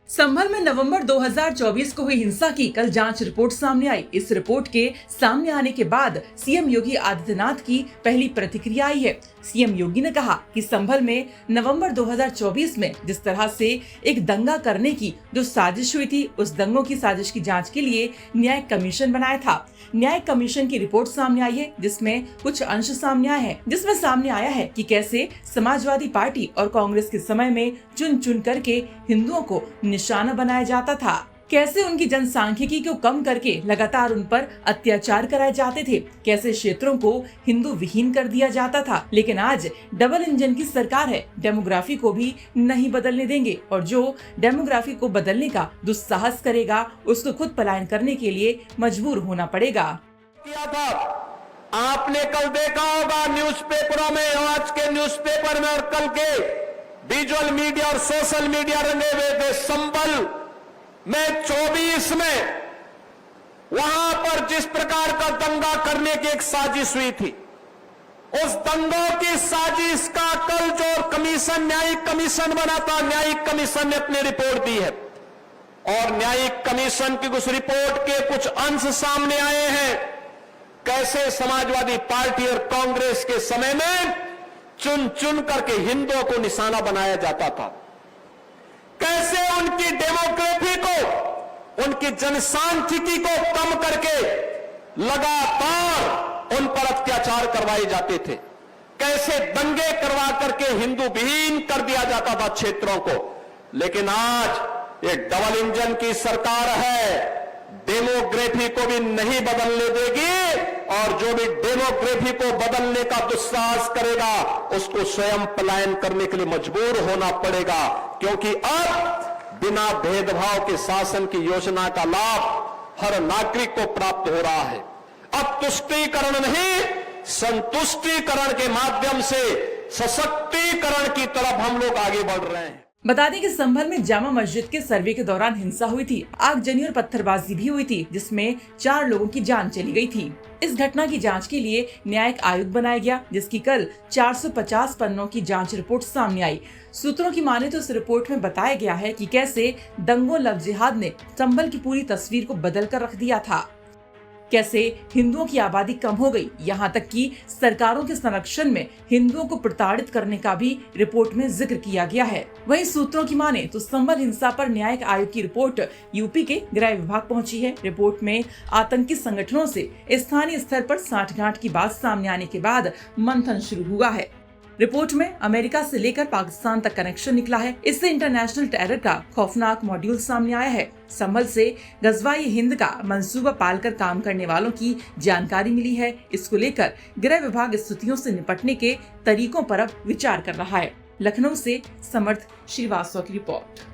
संभल में नवंबर 2024 को हुई हिंसा की कल जांच रिपोर्ट सामने आई। इस रिपोर्ट के सामने आने के बाद सीएम योगी आदित्यनाथ की पहली प्रतिक्रिया आई है। सीएम योगी ने कहा कि संभल में नवंबर 2024 में जिस तरह से एक दंगा करने की जो साजिश हुई थी, उस दंगों की साजिश की जांच के लिए न्यायिक कमीशन बनाया था। न्यायिक कमीशन की रिपोर्ट सामने आई है, जिसमें कुछ अंश सामने आए हैं, जिसमें सामने आया है कि कैसे समाजवादी पार्टी और कांग्रेस के समय में चुन चुन करके हिंदुओं को निशाना बनाया जाता था, कैसे उनकी जनसांख्यिकी को कम करके लगातार उन पर अत्याचार कराए जाते थे, कैसे क्षेत्रों को हिंदू विहीन कर दिया जाता था। लेकिन आज डबल इंजन की सरकार है, डेमोग्राफी को भी नहीं बदलने देंगे और जो डेमोग्राफी को बदलने का दुस्साहस करेगा उसको खुद पलायन करने के लिए मजबूर होना पड़ेगा। किया था आपने कल देखा होगा न्यूज़पेपरों में, आज के न्यूज़पेपर में और कल के विजुअल मीडिया और सोशल मीडिया रंगे हुए थे। संभल में 24 में वहां पर जिस प्रकार का दंगा करने की एक साजिश हुई थी, उस दंगों की साजिश का कल जो कमीशन, न्यायिक कमीशन बना था, न्यायिक कमीशन ने अपनी रिपोर्ट दी है और न्यायिक कमीशन की उस रिपोर्ट के कुछ अंश सामने आए हैं। कैसे समाजवादी पार्टी और कांग्रेस के समय में चुन चुन करके हिंदुओं को निशाना बनाया जाता था, कैसे उनकी डेमोग्राफी को, उनकी जनसांख्यिकी को कम करके लगातार उन पर अत्याचार करवाए जाते थे, कैसे दंगे करवा करके हिंदू विहीन कर दिया जाता था क्षेत्रों को। लेकिन आज ये डबल इंजन की सरकार है, डेमोग्राफी को भी नहीं बदलने देगी और जो भी डेमोग्राफी को बदलने का दुस्साहस करेगा उसको स्वयं पलायन करने के लिए मजबूर होना पड़ेगा, क्योंकि अब बिना भेदभाव के शासन की योजना का लाभ हर नागरिक को प्राप्त हो रहा है। अब तुष्टीकरण नहीं, संतुष्टीकरण के माध्यम से सशक्तिकरण की तरफ हम लोग आगे बढ़ रहे हैं। बता दें कि संभल में जामा मस्जिद के सर्वे के दौरान हिंसा हुई थी, आगजनी और पत्थरबाजी भी हुई थी, जिसमें 4 लोगों की जान चली गई थी। इस घटना की जांच के लिए न्यायिक आयोग बनाया गया, जिसकी कल 450 पन्नों की जांच रिपोर्ट सामने आई। सूत्रों की माने तो इस रिपोर्ट में बताया गया है कि कैसे दंगों लव जिहाद ने संभल की पूरी तस्वीर को बदल कर रख दिया था, कैसे हिंदुओं की आबादी कम हो गई, यहाँ तक कि सरकारों के संरक्षण में हिंदुओं को प्रताड़ित करने का भी रिपोर्ट में जिक्र किया गया है। वहीं सूत्रों की माने तो संभल हिंसा पर न्यायिक आयोग की रिपोर्ट यूपी के गृह विभाग पहुंची है। रिपोर्ट में आतंकी संगठनों से स्थानीय स्तर पर साठगांठ की बात सामने आने के बाद मंथन शुरू हुआ है। रिपोर्ट में अमेरिका से लेकर पाकिस्तान तक कनेक्शन निकला है। इससे इंटरनेशनल टेरर का खौफनाक मॉड्यूल सामने आया है। संभल से गजवाए हिंद का मंसूबा पालकर काम करने वालों की जानकारी मिली है। इसको लेकर गृह विभाग स्थितियों से निपटने के तरीकों पर अब विचार कर रहा है। लखनऊ से समर्थ श्रीवास्तव की रिपोर्ट।